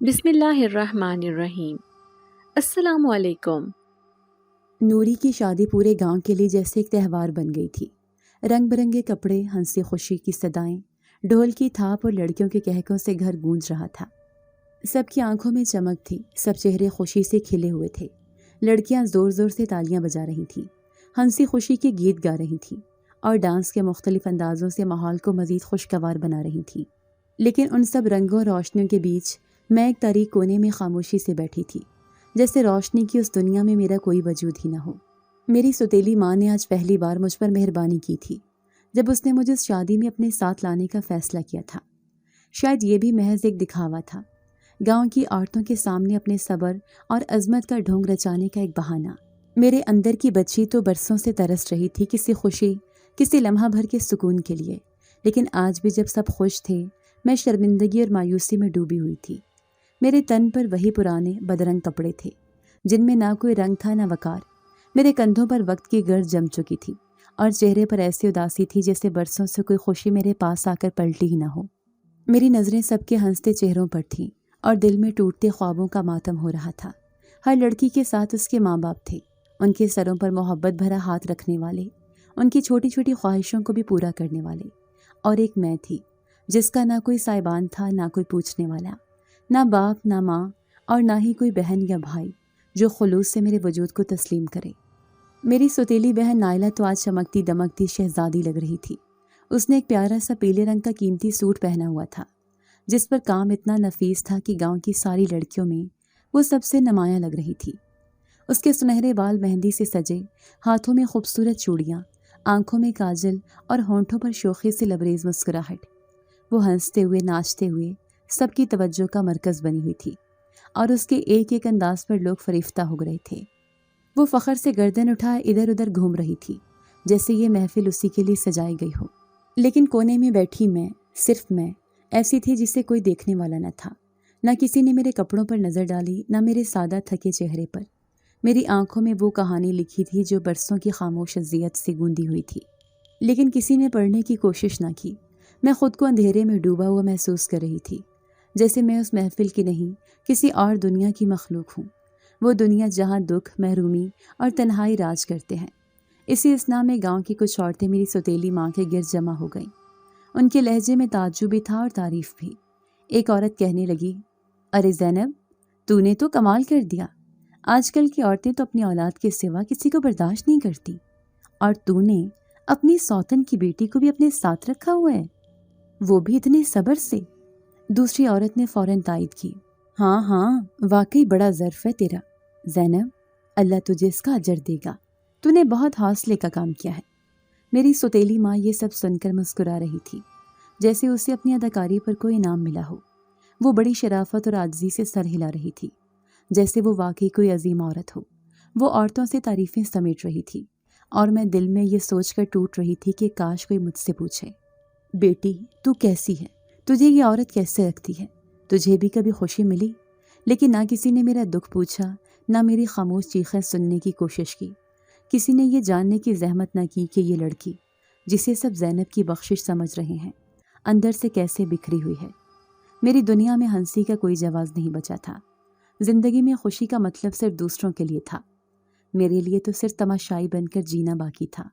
بسم اللہ الرحمن الرحیم۔ السلام علیکم۔ نوری کی شادی پورے گاؤں کے لیے جیسے ایک تہوار بن گئی تھی۔ رنگ برنگے کپڑے، ہنسی خوشی کی صدائیں، ڈھول کی تھاپ اور لڑکیوں کے کہکوں سے گھر گونج رہا تھا۔ سب کی آنکھوں میں چمک تھی، سب چہرے خوشی سے کھلے ہوئے تھے۔ لڑکیاں زور زور سے تالیاں بجا رہی تھیں، ہنسی خوشی کے گیت گا رہی تھیں اور ڈانس کے مختلف اندازوں سے ماحول کو مزید خوشگوار بنا رہی تھیں۔ لیکن ان سب رنگوں اور روشنیوں کے بیچ میں ایک تاریک کونے میں خاموشی سے بیٹھی تھی، جیسے روشنی کی اس دنیا میں میرا کوئی وجود ہی نہ ہو۔ میری سوتیلی ماں نے آج پہلی بار مجھ پر مہربانی کی تھی جب اس نے مجھے اس شادی میں اپنے ساتھ لانے کا فیصلہ کیا تھا۔ شاید یہ بھی محض ایک دکھاوا تھا، گاؤں کی عورتوں کے سامنے اپنے صبر اور عظمت کا ڈھونگ رچانے کا ایک بہانہ۔ میرے اندر کی بچی تو برسوں سے ترس رہی تھی کسی خوشی، کسی لمحہ بھر کے سکون کے لیے، لیکن آج بھی جب سب خوش تھے میں شرمندگی اور مایوسی میں ڈوبی ہوئی تھی۔ میرے تن پر وہی پرانے بدرنگ کپڑے تھے جن میں نہ کوئی رنگ تھا نہ وقار۔ میرے کندھوں پر وقت کی گرد جم چکی تھی اور چہرے پر ایسی اداسی تھی جیسے برسوں سے کوئی خوشی میرے پاس آ کر پلٹی ہی نہ ہو۔ میری نظریں سب کے ہنستے چہروں پر تھیں اور دل میں ٹوٹتے خوابوں کا ماتم ہو رہا تھا۔ ہر لڑکی کے ساتھ اس کے ماں باپ تھے، ان کے سروں پر محبت بھرا ہاتھ رکھنے والے، ان کی چھوٹی چھوٹی خواہشوں کو بھی پورا کرنے والے، اور ایک میں تھی جس کا نہ کوئی سائبان تھا، نہ کوئی پوچھنے والا، نہ باپ نہ ماں اور نہ ہی کوئی بہن یا بھائی جو خلوص سے میرے وجود کو تسلیم کرے۔ میری سوتیلی بہن نائلہ تو آج چمکتی دمکتی شہزادی لگ رہی تھی۔ اس نے ایک پیارا سا پیلے رنگ کا قیمتی سوٹ پہنا ہوا تھا جس پر کام اتنا نفیس تھا کہ گاؤں کی ساری لڑکیوں میں وہ سب سے نمایاں لگ رہی تھی۔ اس کے سنہرے بال مہندی سے سجے، ہاتھوں میں خوبصورت چوڑیاں، آنکھوں میں کاجل اور ہونٹوں پر شوخی سے لبریز مسکراہٹ۔ وہ ہنستے ہوئے ناچتے ہوئے سب کی توجہ کا مرکز بنی ہوئی تھی اور اس کے ایک ایک انداز پر لوگ فریفتہ ہو رہے تھے۔ وہ فخر سے گردن اٹھائے ادھر ادھر گھوم رہی تھی جیسے یہ محفل اسی کے لیے سجائی گئی ہو۔ لیکن کونے میں بیٹھی میں، صرف میں، ایسی تھی جسے کوئی دیکھنے والا نہ تھا۔ نہ کسی نے میرے کپڑوں پر نظر ڈالی، نہ میرے سادہ تھکے چہرے پر۔ میری آنکھوں میں وہ کہانی لکھی تھی جو برسوں کی خاموش اذیت سے گوندی ہوئی تھی، لیکن کسی نے پڑھنے کی کوشش نہ کی۔ میں خود کو اندھیرے میں ڈوبا ہوا محسوس کر رہی تھی، جیسے میں اس محفل کی نہیں کسی اور دنیا کی مخلوق ہوں، وہ دنیا جہاں دکھ، محرومی اور تنہائی راج کرتے ہیں۔ اسی اثنا میں گاؤں کی کچھ عورتیں میری سوتیلی ماں کے گرد جمع ہو گئیں۔ ان کے لہجے میں تعجب بھی تھا اور تعریف بھی۔ ایک عورت کہنے لگی، ارے زینب، تو نے تو کمال کر دیا۔ آج کل کی عورتیں تو اپنی اولاد کے سوا کسی کو برداشت نہیں کرتی، اور تو نے اپنی سوتن کی بیٹی کو بھی اپنے ساتھ رکھا ہوا ہے، وہ بھی اتنے صبر سے۔ دوسری عورت نے فوراً تائید کی، ہاں ہاں، واقعی بڑا ظرف ہے تیرا زینب، اللہ تجھے اس کا اجر دے گا، تو نے بہت حوصلے کا کام کیا ہے۔ میری سوتیلی ماں یہ سب سن کر مسکرا رہی تھی جیسے اسے اپنی اداکاری پر کوئی انعام ملا ہو۔ وہ بڑی شرافت اور عاجزی سے سر ہلا رہی تھی جیسے وہ واقعی کوئی عظیم عورت ہو۔ وہ عورتوں سے تعریفیں سمیٹ رہی تھی اور میں دل میں یہ سوچ کر ٹوٹ رہی تھی کہ کاش کوئی مجھ سے پوچھے، بیٹی تو کیسی ہے، تجھے یہ عورت کیسے رکھتی ہے، تجھے بھی کبھی خوشی ملی؟ لیکن نہ کسی نے میرا دکھ پوچھا، نہ میری خاموش چیخیں سننے کی کوشش کی۔ کسی نے یہ جاننے کی زحمت نہ کی کہ یہ لڑکی، جسے سب زینب کی بخشش سمجھ رہے ہیں، اندر سے کیسے بکھری ہوئی ہے۔ میری دنیا میں ہنسی کا کوئی جواز نہیں بچا تھا۔ زندگی میں خوشی کا مطلب صرف دوسروں کے لیے تھا، میرے لیے تو صرف تماشائی بن کر جینا باقی تھا۔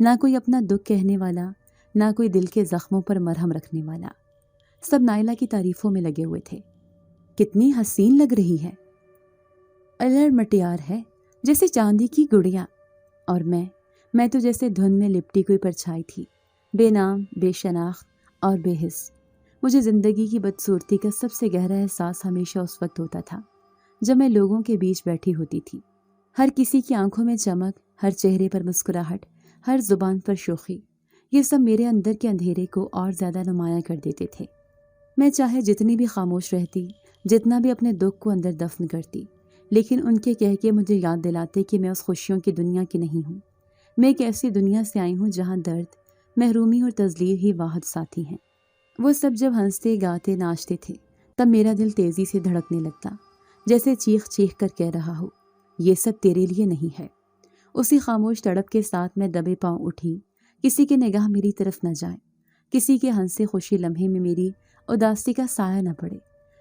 نہ کوئی اپنا دکھ کہنے والا، نہ کوئی دل کے زخموں پر مرہم رکھنے والا۔ سب نائلہ کی تعریفوں میں لگے ہوئے تھے، کتنی حسین لگ رہی ہے، الڑ مٹیار ہے جیسے چاندی کی گڑیا، اور میں تو جیسے دھند میں لپٹی کوئی پرچھائی تھی، بے نام، بے شناخت اور بے حس۔ مجھے زندگی کی بدصورتی کا سب سے گہرا احساس ہمیشہ اس وقت ہوتا تھا جب میں لوگوں کے بیچ بیٹھی ہوتی تھی۔ ہر کسی کی آنکھوں میں چمک، ہر چہرے پر مسکراہٹ، ہر زبان پر شوخی، یہ سب میرے اندر کے اندھیرے کو اور زیادہ نمایاں کر دیتے تھے۔ میں چاہے جتنی بھی خاموش رہتی، جتنا بھی اپنے دکھ کو اندر دفن کرتی، لیکن ان کے کہہ کے مجھے یاد دلاتے کہ میں اس خوشیوں کی دنیا کی نہیں ہوں۔ میں ایک ایسی دنیا سے آئی ہوں جہاں درد، محرومی اور تذلیل ہی واحد ساتھی ہیں۔ وہ سب جب ہنستے، گاتے، ناچتے تھے تب میرا دل تیزی سے دھڑکنے لگتا، جیسے چیخ چیخ کر کہہ رہا ہو، یہ سب تیرے لیے نہیں ہے۔ اسی خاموش تڑپ کے ساتھ میں دبے پاؤں اٹھی، کسی کی نگاہ میری طرف نہ جائے، کسی کے ہنسے خوشی لمحے میں میری اداسی کا سایہ نہ پڑے۔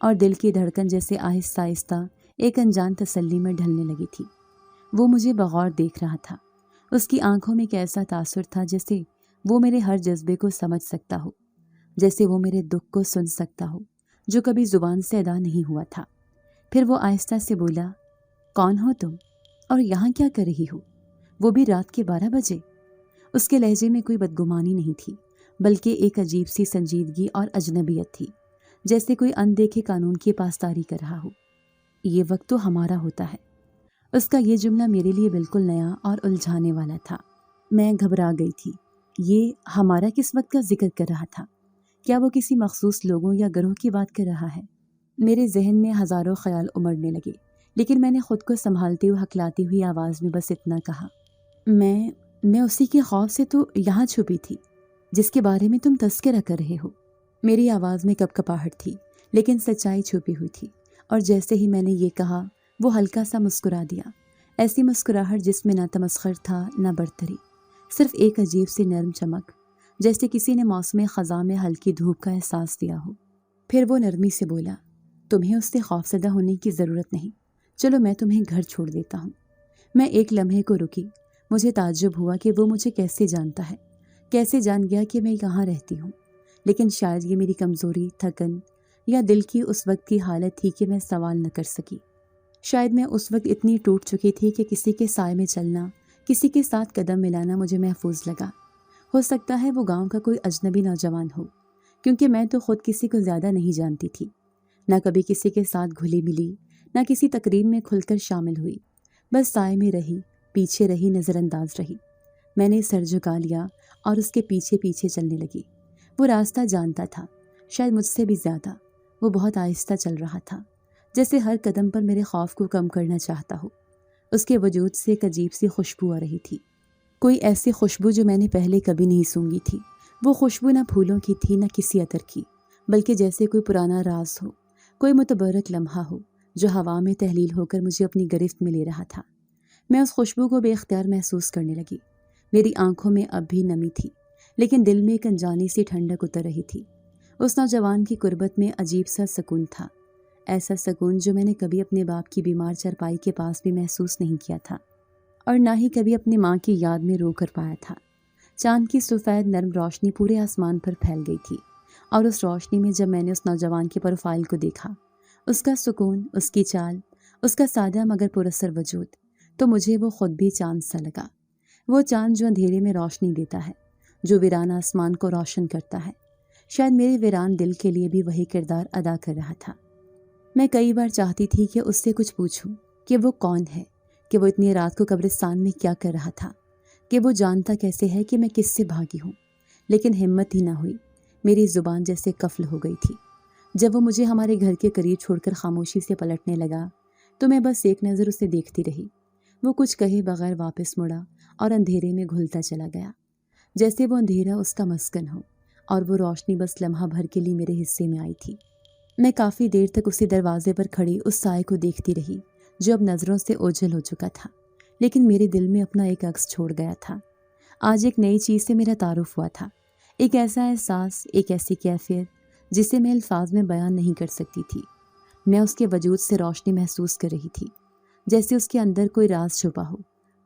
اور دل کی دھڑکن جیسے آہستہ آہستہ ایک انجان تسلی میں ڈھلنے لگی تھی۔ وہ مجھے بغور دیکھ رہا تھا۔ اس کی آنکھوں میں ایک ایسا تاثر تھا جیسے وہ میرے ہر جذبے کو سمجھ سکتا ہو، جیسے وہ میرے دکھ کو سن سکتا ہو جو کبھی زبان سے ادا نہیں ہوا تھا۔ پھر وہ آہستہ سے بولا، کون ہو تم اور یہاں کیا کر رہی ہو؟ وہ بھی رات کے 12 بجے۔ اس کے لہجے میں کوئی بدگمانی نہیں تھی، بلکہ ایک عجیب سی سنجیدگی اور اجنبیت تھی، جیسے کوئی اندیکھے قانون کی پاسداری کر رہا ہو۔ یہ وقت تو ہمارا ہوتا ہے۔ اس کا یہ جملہ میرے لیے بالکل نیا اور الجھانے والا تھا۔ میں گھبرا گئی تھی۔ یہ ہمارا کس وقت کا ذکر کر رہا تھا؟ کیا وہ کسی مخصوص لوگوں یا گروہ کی بات کر رہا ہے؟ میرے ذہن میں ہزاروں خیال امڑنے لگے، لیکن میں نے خود کو سنبھالتے ہوئے ہکلاتی ہوئی آواز میں بس اتنا کہا، میں اسی کے خوف سے تو یہاں چھپی تھی جس کے بارے میں تم تذکرہ کر رہے ہو۔ میری آواز میں کپکپاہٹ تھی، لیکن سچائی چھپی ہوئی تھی، اور جیسے ہی میں نے یہ کہا وہ ہلکا سا مسکرا دیا، ایسی مسکراہٹ جس میں نہ تمسخر تھا نہ برتری، صرف ایک عجیب سی نرم چمک، جیسے کسی نے موسم خزاں میں ہلکی دھوپ کا احساس دیا ہو۔ پھر وہ نرمی سے بولا، تمہیں اس سے خوفزدہ ہونے کی ضرورت نہیں، چلو میں تمہیں گھر چھوڑ دیتا ہوں۔ میں ایک لمحے کو رکی۔ مجھے تعجب ہوا کہ وہ مجھے کیسے جانتا ہے، کیسے جان گیا کہ میں یہاں رہتی ہوں، لیکن شاید یہ میری کمزوری، تھکن یا دل کی اس وقت کی حالت تھی کہ میں سوال نہ کر سکی۔ شاید میں اس وقت اتنی ٹوٹ چکی تھی کہ کسی کے سائے میں چلنا، کسی کے ساتھ قدم ملانا مجھے محفوظ لگا۔ ہو سکتا ہے وہ گاؤں کا کوئی اجنبی نوجوان ہو، کیونکہ میں تو خود کسی کو زیادہ نہیں جانتی تھی، نہ کبھی کسی کے ساتھ گھلی ملی، نہ کسی تقریب میں کھل کر شامل ہوئی، بس سائے میں رہی، پیچھے رہی، نظر انداز رہی۔ میں نے سر جھکا لیا اور اس کے پیچھے پیچھے چلنے لگی۔ وہ راستہ جانتا تھا، شاید مجھ سے بھی زیادہ۔ وہ بہت آہستہ چل رہا تھا، جیسے ہر قدم پر میرے خوف کو کم کرنا چاہتا ہو۔ اس کے وجود سے ایک عجیب سی خوشبو آ رہی تھی، کوئی ایسی خوشبو جو میں نے پہلے کبھی نہیں سونگھی تھی۔ وہ خوشبو نہ پھولوں کی تھی نہ کسی عطر کی، بلکہ جیسے کوئی پرانا راز ہو، کوئی متبرک لمحہ ہو جو ہوا میں تحلیل ہو کر مجھے اپنی گرفت میں لے رہا تھا۔ میں اس خوشبو کو بے اختیار محسوس کرنے لگی۔ میری آنکھوں میں اب بھی نمی تھی، لیکن دل میں ایک انجانی سی ٹھنڈک اتر رہی تھی۔ اس نوجوان کی قربت میں عجیب سا سکون تھا، ایسا سکون جو میں نے کبھی اپنے باپ کی بیمار چرپائی کے پاس بھی محسوس نہیں کیا تھا، اور نہ ہی کبھی اپنی ماں کی یاد میں رو کر پایا تھا۔ چاند کی سفید نرم روشنی پورے آسمان پر پھیل گئی تھی، اور اس روشنی میں جب میں نے اس نوجوان کے پروفائل کو دیکھا، اس کا سکون، اس کی چال، اس کا سادہ مگر پراثر وجود، تو مجھے وہ خود بھی چاند سا لگا۔ وہ چاند جو اندھیرے میں روشنی دیتا ہے، جو ویران آسمان کو روشن کرتا ہے، شاید میرے ویران دل کے لیے بھی وہی کردار ادا کر رہا تھا۔ میں کئی بار چاہتی تھی کہ اس سے کچھ پوچھوں کہ وہ کون ہے، کہ وہ اتنی رات کو قبرستان میں کیا کر رہا تھا، کہ وہ جانتا کیسے ہے کہ میں کس سے بھاگی ہوں، لیکن ہمت ہی نہ ہوئی۔ میری زبان جیسے قفل ہو گئی تھی۔ جب وہ مجھے ہمارے گھر کے قریب چھوڑ کر خاموشی سے پلٹنے لگا تو میں بس ایک نظر اسے دیکھتی رہی۔ وہ کچھ کہے بغیر واپس مڑا اور اندھیرے میں گھلتا چلا گیا، جیسے وہ اندھیرا اس کا مسکن ہو، اور وہ روشنی بس لمحہ بھر کے لیے میرے حصے میں آئی تھی۔ میں کافی دیر تک اسی دروازے پر کھڑی اس سائے کو دیکھتی رہی جو اب نظروں سے اوجھل ہو چکا تھا، لیکن میرے دل میں اپنا ایک عکس چھوڑ گیا تھا۔ آج ایک نئی چیز سے میرا تعارف ہوا تھا، ایک ایسا احساس، ایک ایسی کیفیت جسے میں الفاظ میں بیان نہیں کر سکتی تھی۔ میں اس کے وجود سے روشنی محسوس کر رہی تھی، جیسے اس کے اندر کوئی راز چھپا ہو،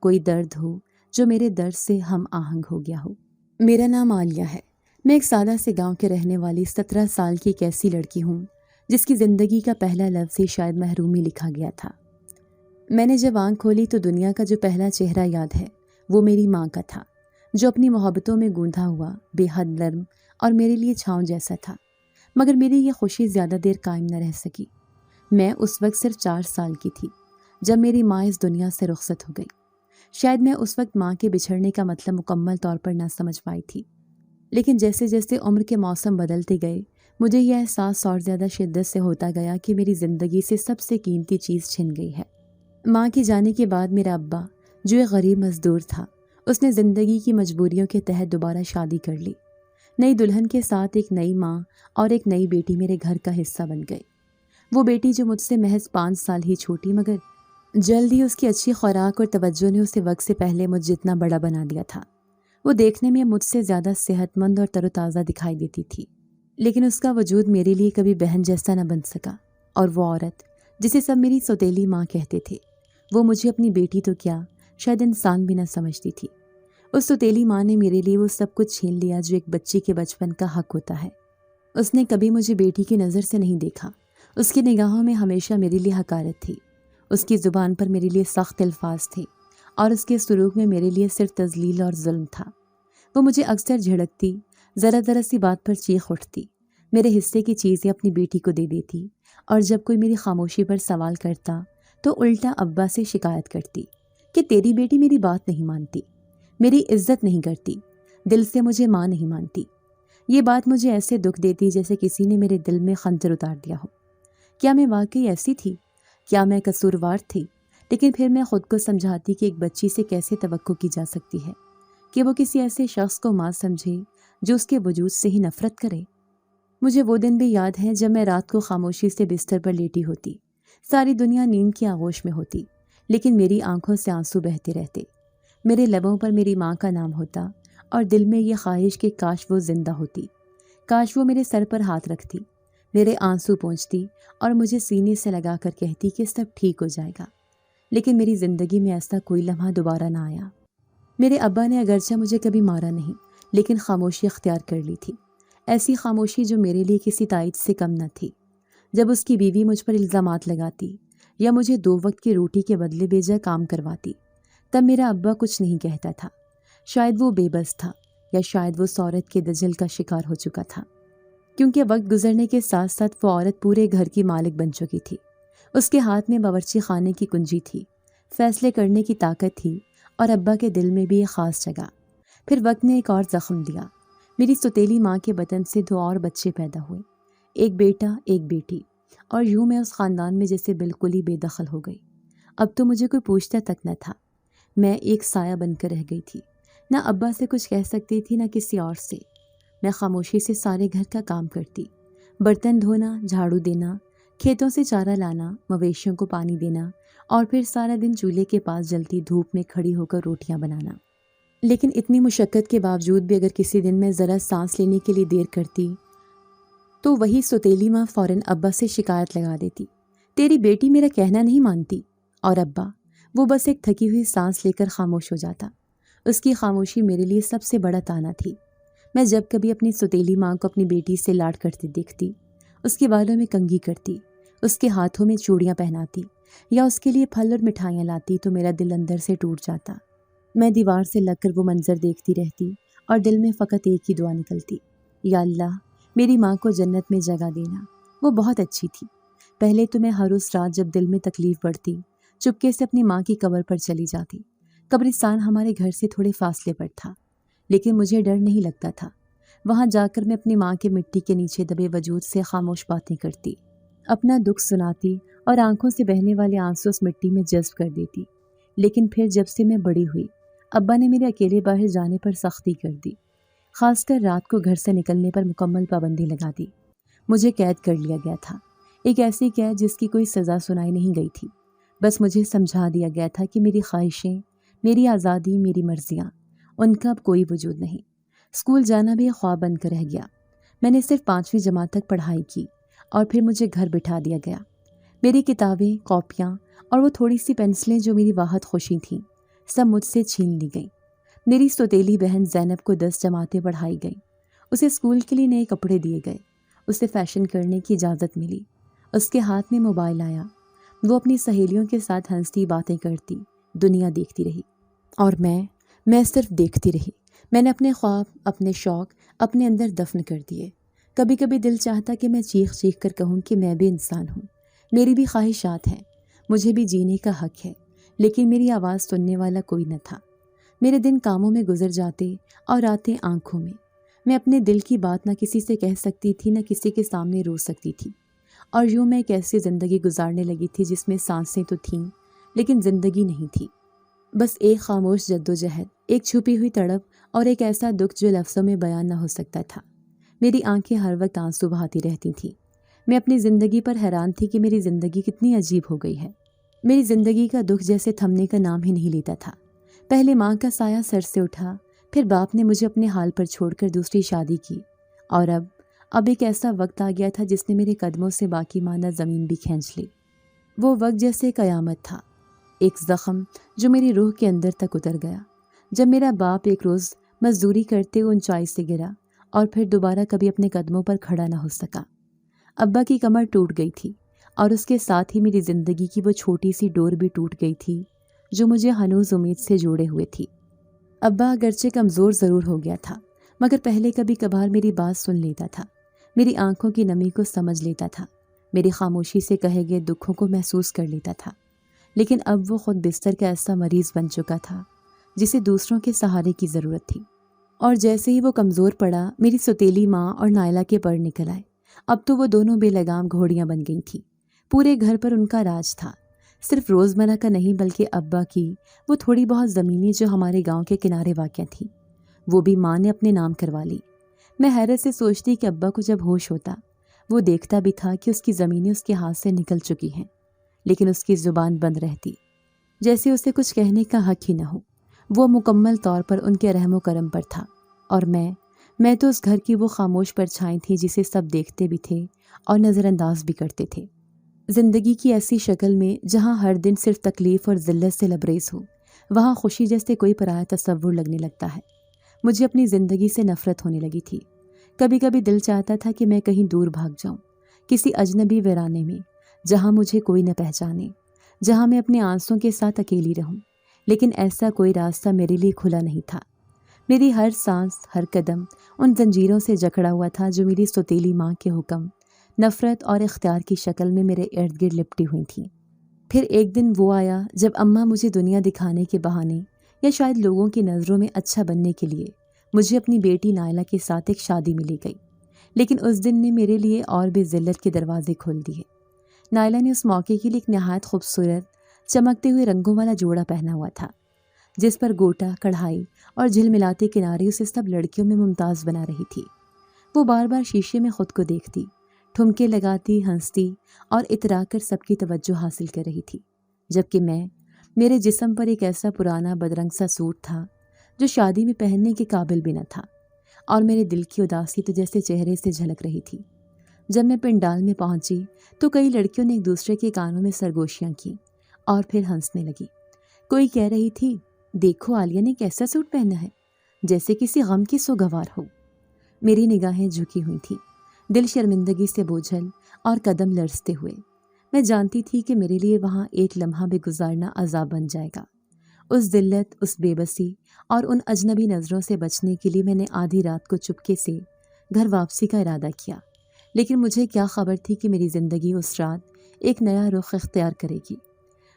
کوئی درد ہو جو میرے درد سے ہم آہنگ ہو گیا ہو۔ میرا نام عالیہ ہے۔ میں ایک سادہ سے گاؤں کے رہنے والی 17 سال کی ایک ایسی لڑکی ہوں جس کی زندگی کا پہلا لفظ ہی شاید محرومی لکھا گیا تھا۔ میں نے جب آنکھ کھولی تو دنیا کا جو پہلا چہرہ یاد ہے وہ میری ماں کا تھا، جو اپنی محبتوں میں گوندھا ہوا، بے حد نرم اور میرے لیے چھاؤں جیسا تھا۔ مگر میری یہ خوشی زیادہ دیر قائم نہ رہ سکی۔ میں اس وقت صرف 4 سال کی تھی جب میری ماں اس دنیا سے رخصت ہو گئی۔ شاید میں اس وقت ماں کے بچھڑنے کا مطلب مکمل طور پر نہ سمجھ پائی تھی، لیکن جیسے جیسے عمر کے موسم بدلتے گئے مجھے یہ احساس اور زیادہ شدت سے ہوتا گیا کہ میری زندگی سے سب سے قیمتی چیز چھن گئی ہے۔ ماں کے جانے کے بعد میرا ابا، جو ایک غریب مزدور تھا، اس نے زندگی کی مجبوریوں کے تحت دوبارہ شادی کر لی۔ نئی دلہن کے ساتھ ایک نئی ماں اور ایک نئی بیٹی میرے گھر کا حصہ بن گئی۔ وہ بیٹی جو مجھ سے محض 5 سال ہی چھوٹی، مگر جلد ہی اس کی اچھی خوراک اور توجہ نے اسے وقت سے پہلے مجھ جتنا بڑا بنا دیا تھا۔ وہ دیکھنے میں مجھ سے زیادہ صحت مند اور تر و تازہ دکھائی دیتی تھی، لیکن اس کا وجود میرے لیے کبھی بہن جیسا نہ بن سکا۔ اور وہ عورت جسے سب میری سوتیلی ماں کہتے تھے، وہ مجھے اپنی بیٹی تو کیا، شاید انسان بھی نہ سمجھتی تھی۔ اس سوتیلی ماں نے میرے لیے وہ سب کچھ چھین لیا جو ایک بچی کے بچپن کا حق ہوتا ہے۔ اس نے کبھی مجھے بیٹی کی نظر سے نہیں دیکھا۔ اس کی نگاہوں میں ہمیشہ میرے لیے حقارت تھی، اس کی زبان پر میرے لیے سخت الفاظ تھے، اور اس کے سلوک میں میرے لیے صرف تذلیل اور ظلم تھا۔ وہ مجھے اکثر جھڑکتی، ذرا سی بات پر چیخ اٹھتی، میرے حصے کی چیزیں اپنی بیٹی کو دے دیتی، اور جب کوئی میری خاموشی پر سوال کرتا تو الٹا ابا سے شکایت کرتی کہ تیری بیٹی میری بات نہیں مانتی، میری عزت نہیں کرتی، دل سے مجھے ماں نہیں مانتی۔ یہ بات مجھے ایسے دکھ دیتی جیسے کسی نے میرے دل میں خنجر اتار دیا ہو۔ کیا میں واقعی ایسی تھی؟ کیا میں قصوروار تھی؟ لیکن پھر میں خود کو سمجھاتی کہ ایک بچی سے کیسے توقع کی جا سکتی ہے کہ وہ کسی ایسے شخص کو ماں سمجھے جو اس کے وجود سے ہی نفرت کرے۔ مجھے وہ دن بھی یاد ہے جب میں رات کو خاموشی سے بستر پر لیٹی ہوتی، ساری دنیا نیند کی آغوش میں ہوتی، لیکن میری آنکھوں سے آنسو بہتے رہتے، میرے لبوں پر میری ماں کا نام ہوتا، اور دل میں یہ خواہش کہ کاش وہ زندہ ہوتی، کاش وہ میرے سر پر ہاتھ رکھتی، میرے آنسو پونچھتی اور مجھے سینے سے لگا کر کہتی کہ سب ٹھیک ہو جائے گا۔ لیکن میری زندگی میں ایسا کوئی لمحہ دوبارہ نہ آیا۔ میرے ابا نے اگرچہ مجھے کبھی مارا نہیں، لیکن خاموشی اختیار کر لی تھی، ایسی خاموشی جو میرے لیے کسی تائید سے کم نہ تھی۔ جب اس کی بیوی مجھ پر الزامات لگاتی یا مجھے 2 وقت کی روٹی کے بدلے بے کام کرواتی، تب میرا ابا کچھ نہیں کہتا تھا۔ شاید وہ بے بس تھا، یا شاید وہ اس عورت کے دجل کا شکار ہو چکا تھا، کیونکہ وقت گزرنے کے ساتھ ساتھ وہ عورت پورے گھر کی مالک بن چکی تھی۔ اس کے ہاتھ میں باورچی خانے کی کنجی تھی، فیصلے کرنے کی طاقت تھی، اور ابا کے دل میں بھی ایک خاص جگہ۔ پھر وقت نے ایک اور زخم دیا۔ میری سوتیلی ماں کے بدن سے 2 اور بچے پیدا ہوئے، ایک بیٹا ایک بیٹی، اور یوں میں اس خاندان میں جیسے بالکل ہی بے دخل ہو گئی۔ اب تو مجھے کوئی پوچھتا تک نہ تھا، میں ایک سایہ بن کر رہ گئی تھی، نہ ابا سے کچھ کہہ سکتی تھی نہ کسی اور سے۔ میں خاموشی سے سارے گھر کا کام کرتی، برتن دھونا، جھاڑو دینا، کھیتوں سے چارہ لانا، مویشیوں کو پانی دینا، اور پھر سارا دن چولہے کے پاس جلتی دھوپ میں کھڑی ہو کر روٹیاں بنانا۔ لیکن اتنی مشقت کے باوجود بھی اگر کسی دن میں ذرا سانس لینے کے لیے دیر کرتی تو وہی سوتیلی ماں فوراً ابا سے شکایت لگا دیتی، تیری بیٹی میرا کہنا نہیں مانتی۔ اور ابا، وہ بس ایک تھکی ہوئی سانس لے کر خاموش ہو جاتا۔ اس کی خاموشی میرے لیے سب سے بڑا تانا تھی۔ میں جب کبھی اپنی سوتیلی ماں کو اپنی بیٹی سے لاڈ کرتی دیکھتی، اس کے بالوں میں کنگھی کرتی، اس کے ہاتھوں میں چوڑیاں پہناتی، یا اس کے لیے پھل اور مٹھائیاں لاتی تو میرا دل اندر سے ٹوٹ جاتا۔ میں دیوار سے لگ کر وہ منظر دیکھتی رہتی، اور دل میں فقط ایک ہی دعا نکلتی، یا اللہ میری ماں کو جنت میں جگہ دینا، وہ بہت اچھی تھی۔ پہلے تو میں ہر اس رات جب دل میں تکلیف بڑھتی چپکے سے اپنی ماں کی قبر پر چلی جاتی۔ قبرستان ہمارے گھر سے تھوڑے فاصلے پر تھا، لیکن مجھے ڈر نہیں لگتا تھا۔ وہاں جا کر میں اپنی ماں کے مٹی کے نیچے دبے وجود سے خاموش باتیں کرتی، اپنا دکھ سناتی، اور آنکھوں سے بہنے والے آنسو اس مٹی میں جذب کر دیتی۔ لیکن پھر جب سے میں بڑی ہوئی، ابا نے میرے اکیلے باہر جانے پر سختی کر دی، خاص کر رات کو گھر سے نکلنے پر مکمل پابندی لگا دی۔ مجھے قید کر لیا گیا تھا، ایک ایسی قید جس کی کوئی سزا سنائی نہیں گئی تھی۔ بس مجھے سمجھا دیا گیا تھا کہ میری خواہشیں، میری آزادی، میری مرضیاں، ان کا اب کوئی وجود نہیں۔ اسکول جانا بھی ایک خواب بن کر رہ گیا۔ میں نے صرف 5ویں جماعت تک پڑھائی کی، اور پھر مجھے گھر بٹھا دیا گیا۔ میری کتابیں، کاپیاں اور وہ تھوڑی سی پینسلیں جو میری واحد خوشی تھیں، سب مجھ سے چھین لی گئیں۔ میری سوتیلی بہن زینب کو 10 جماعتیں پڑھائی گئیں، اسے اسکول کے لیے نئے کپڑے دیے گئے، اسے فیشن کرنے کی اجازت ملی، اس کے ہاتھ میں موبائل آیا، وہ اپنی سہیلیوں کے ساتھ ہنستی، باتیں کرتی، دنیا دیکھتی رہی، اور میں صرف دیکھتی رہی۔ میں نے اپنے خواب، اپنے شوق اپنے اندر دفن کر دیے۔ کبھی کبھی دل چاہتا کہ میں چیخ چیخ کر کہوں کہ میں بھی انسان ہوں، میری بھی خواہشات ہیں، مجھے بھی جینے کا حق ہے، لیکن میری آواز سننے والا کوئی نہ تھا۔ میرے دن کاموں میں گزر جاتے اور راتیں آنکھوں میں۔ میں اپنے دل کی بات نہ کسی سے کہہ سکتی تھی، نہ کسی کے سامنے رو سکتی تھی، اور یوں میں ایک ایسی زندگی گزارنے لگی تھی جس میں سانسیں تو تھیں لیکن زندگی نہیں تھی۔ بس ایک خاموش جدوجہد، ایک چھپی ہوئی تڑپ، اور ایک ایسا دکھ جو لفظوں میں بیان نہ ہو سکتا تھا۔ میری آنکھیں ہر وقت آنسو بہاتی رہتی تھیں۔ میں اپنی زندگی پر حیران تھی کہ میری زندگی کتنی عجیب ہو گئی ہے۔ میری زندگی کا دکھ جیسے تھمنے کا نام ہی نہیں لیتا تھا۔ پہلے ماں کا سایہ سر سے اٹھا، پھر باپ نے مجھے اپنے حال پر چھوڑ کر دوسری شادی کی، اور اب اب ایک ایسا وقت آ گیا تھا جس نے میرے قدموں سے باقی ماندہ زمین بھی کھینچ لی۔ وہ وقت جیسے قیامت تھا، ایک زخم جو میری روح کے اندر تک اتر گیا، جب میرا باپ ایک روز مزدوری کرتے ہوئے اونچائی سے گرا اور پھر دوبارہ کبھی اپنے قدموں پر کھڑا نہ ہو سکا۔ ابا کی کمر ٹوٹ گئی تھی اور اس کے ساتھ ہی میری زندگی کی وہ چھوٹی سی ڈور بھی ٹوٹ گئی تھی جو مجھے ہنوز امید سے جوڑے ہوئے تھی۔ ابا اگرچہ کمزور ضرور ہو گیا تھا، مگر پہلے کبھی کبھار میری بات سن لیتا تھا، میری آنکھوں کی نمی کو سمجھ لیتا تھا، میری خاموشی سے کہے گئے دکھوں کو محسوس کر لیتا تھا۔ لیکن اب وہ خود بستر کا ایسا مریض بن چکا تھا جسے دوسروں کے سہارے کی ضرورت تھی، اور جیسے ہی وہ کمزور پڑا میری سوتیلی ماں اور نائلہ کے پر نکل آئے۔ اب تو وہ دونوں بے لگام گھوڑیاں بن گئی تھیں، پورے گھر پر ان کا راج تھا، صرف روزمرہ کا نہیں بلکہ ابا کی وہ تھوڑی بہت زمینیں جو ہمارے گاؤں کے کنارے واقع تھیں وہ بھی ماں نے اپنے نام کروا لی۔ میں حیرت سے سوچتی کہ ابا کو جب ہوش ہوتا وہ دیکھتا بھی تھا کہ اس کی زمینیں اس کے ہاتھ سے نکل چکی ہیں، لیکن اس کی زبان بند رہتی، جیسے اسے کچھ کہنے کا حق ہی نہ ہو۔ وہ مکمل طور پر ان کے رحم و کرم پر تھا، اور میں تو اس گھر کی وہ خاموش پرچھائی تھی جسے سب دیکھتے بھی تھے اور نظر انداز بھی کرتے تھے۔ زندگی کی ایسی شکل میں جہاں ہر دن صرف تکلیف اور ذلت سے لبریز ہو، وہاں خوشی جیسے کوئی پرایا تصور لگنے لگتا ہے۔ مجھے اپنی زندگی سے نفرت ہونے لگی تھی۔ کبھی کبھی دل چاہتا تھا کہ میں کہیں دور بھاگ جاؤں، کسی اجنبی ویرانے میں جہاں مجھے کوئی نہ پہچانے، جہاں میں اپنے آنسوں کے ساتھ اکیلی رہوں، لیکن ایسا کوئی راستہ میرے لیے کھلا نہیں تھا۔ میری ہر سانس، ہر قدم ان زنجیروں سے جکڑا ہوا تھا جو میری سوتیلی ماں کے حکم، نفرت اور اختیار کی شکل میں میرے ارد گرد لپٹی ہوئی تھیں۔ پھر ایک دن وہ آیا جب اماں مجھے دنیا دکھانے کے بہانے یا شاید لوگوں کی نظروں میں اچھا بننے کے لیے مجھے اپنی بیٹی نائلہ کے ساتھ ایک شادی میں لے گئی، لیکن اس دن نے میرے لیے اور بھی ذلت کے دروازے کھول دیے۔ نائلہ نے اس موقع کے لیے ایک نہایت خوبصورت چمکتے ہوئے رنگوں والا جوڑا پہنا ہوا تھا، جس پر گوٹا، کڑھائی اور جھلملاتے کنارے اسے سب لڑکیوں میں ممتاز بنا رہی تھی۔ وہ بار بار شیشے میں خود کو دیکھتی، ٹھمکے لگاتی، ہنستی اور اترا کر سب کی توجہ حاصل کر رہی تھی، جبکہ میرے جسم پر ایک ایسا پرانا بدرنگ سا سوٹ تھا جو شادی میں پہننے کے قابل بھی نہ تھا، اور میرے دل کی اداسی تو جیسے چہرے سے جھلک رہی تھی۔ جب میں پنڈال میں پہنچی تو کئی لڑکیوں نے ایک دوسرے کے کانوں میں سرگوشیاں کی اور پھر ہنسنے لگی۔ کوئی کہہ رہی تھی، دیکھو عالیہ نے کیسا سوٹ پہنا ہے، جیسے کسی غم کی سوگوار ہو۔ میری نگاہیں جھکی ہوئی تھیں، دل شرمندگی سے بوجھل اور قدم لرزتے ہوئے۔ میں جانتی تھی کہ میرے لیے وہاں ایک لمحہ بھی گزارنا عذاب بن جائے گا۔ اس ذلت، اس بے بسی اور ان اجنبی نظروں سے بچنے کے لیے میں نے آدھی رات کو چپکے سے گھر واپسی کا ارادہ کیا، لیکن مجھے کیا خبر تھی کہ میری زندگی اس رات ایک نیا رخ اختیار کرے گی۔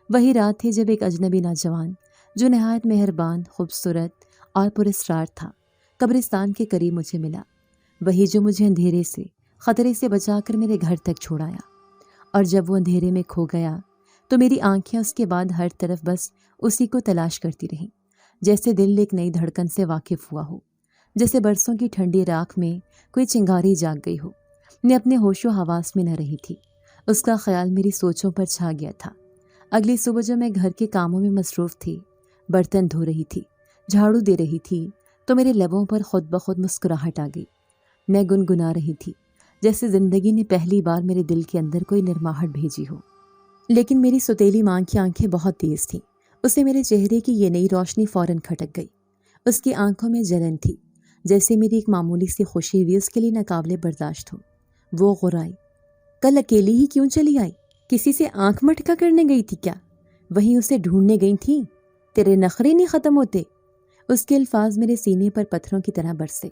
وہی رات تھی جب ایک اجنبی نوجوان جو نہایت مہربان، خوبصورت اور پراسرار تھا، قبرستان کے قریب مجھے ملا، وہی جو مجھے اندھیرے سے، خطرے سے بچا کر میرے گھر تک چھوڑایا۔ اور جب وہ اندھیرے میں کھو گیا تو میری آنکھیں اس کے بعد ہر طرف بس اسی کو تلاش کرتی رہیں، جیسے دل ایک نئی دھڑکن سے واقف ہوا ہو، جیسے برسوں کی ٹھنڈی راکھ میں کوئی چنگاری جاگ گئی ہو۔ میں اپنے ہوش و حواس میں نہ رہی تھی، اس کا خیال میری سوچوں پر چھا گیا تھا۔ اگلی صبح جو میں گھر کے کاموں میں مصروف تھی، برتن دھو رہی تھی، جھاڑو دے رہی تھی، تو میرے لبوں پر خود بخود مسکراہٹ آ گئی۔ میں گنگنا رہی تھی جیسے زندگی نے پہلی بار میرے دل کے اندر کوئی نرماہٹ بھیجی ہو۔ لیکن میری سوتیلی ماں کی آنکھیں بہت تیز تھیں، اسے میرے چہرے کی یہ نئی روشنی فوراً کھٹک گئی۔ اس کی آنکھوں میں جلن تھی، جیسے میری ایک معمولی سی خوشی بھی اس کے لیے ناقابل برداشت ہو۔ وہ غرائی، کل اکیلی ہی کیوں چلی آئی؟ کسی سے آنکھ مٹکا کرنے گئی تھی کیا؟ وہیں اسے ڈھونڈنے گئی تھی؟ تیرے نخرے نہیں ختم ہوتے؟ اس کے الفاظ میرے سینے پر پتھروں کی طرح برسے۔